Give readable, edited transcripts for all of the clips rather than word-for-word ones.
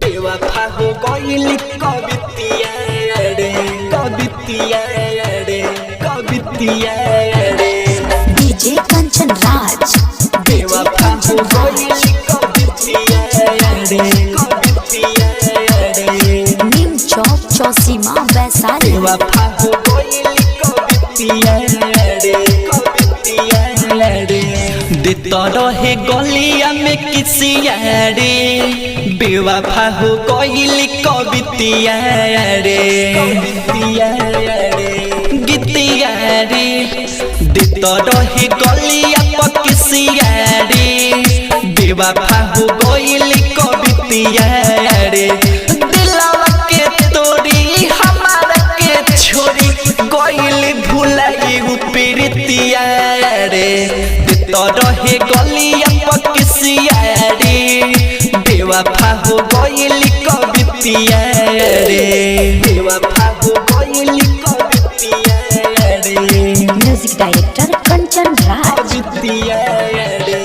बेवफा हो गइल कवितिया रे कवितिया रे कवितिया रे डीजे कंचन राज बेवफा हो गइल कवितिया रे कवितिया रे नीम चौक चौसीमा वैशाली बेवफा हो गइल कवितिया रे कवितिया रे देता रहे गलिया में किसिया रे बेवफा हो गइल कवितिया रे कवितिया रे गीतिया रे देता रहे गलिया पर किसिया रे बेवफा हो गइल कवितिया रे दिलवा के तोड़ी हमारा के छोड़ी गइल भुलाई प्रीतिया रे देता रहे गलिया पर किसिया रे बेवफा हो गइल कवितिया रे बेवफा हो गइल कवितिया रे म्यूजिक डायरेक्टर कंचन राज कवितिया रे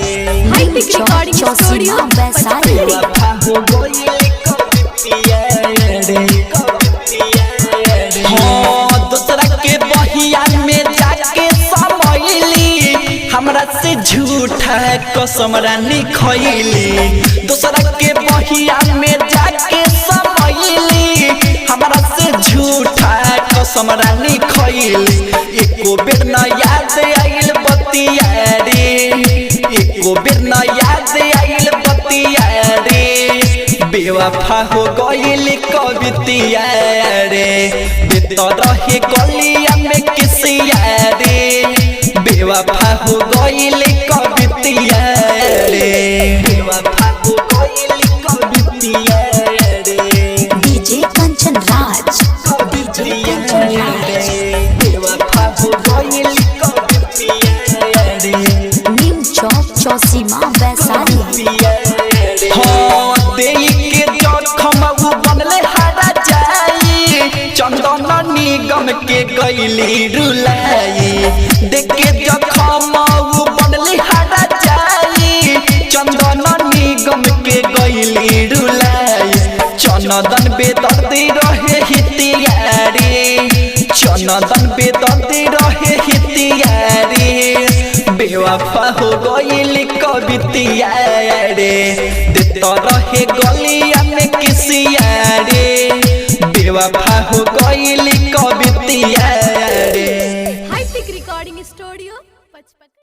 नीम चौक चौसीमा वैशाली बेवफा हो गइल कवितिया रे कवितिया रे हां दूसरा के बहिया में जाके समैली हमरा से झूठा कसम रानी खइली दूसरा के बहिया में जाके समैली हमरा से झूठा कसम रानी खइली एको बेर न याद आइल बतिया रे एको बेर न याद आइल बतिया रे बेवफा हो गइल कवितिया रे देता रहे गलिया में किसिया रे बेवफा हो गइल कवितिया रे बेवफा हो गइल कवितिया रे डीजे कंचन राज कवितिया रे बेवफा हो गइल कवितिया रे नीम चौक चौसीमा वैशाली हाँ देई के जखम उ बनले हारा जाई चंदन निगम के गइली रुलाई देख के जखम उ बनले हारा जाई चंदन निगम के गइली रुलाई चंदन बेदर्दी रहे हितिया रे चंदन बेदर्दी रहे हितिया रे बेवफा हो गइल कवितिया रे देता रहे गलिया में किसिया रे बेवफा हो गइल कवितिया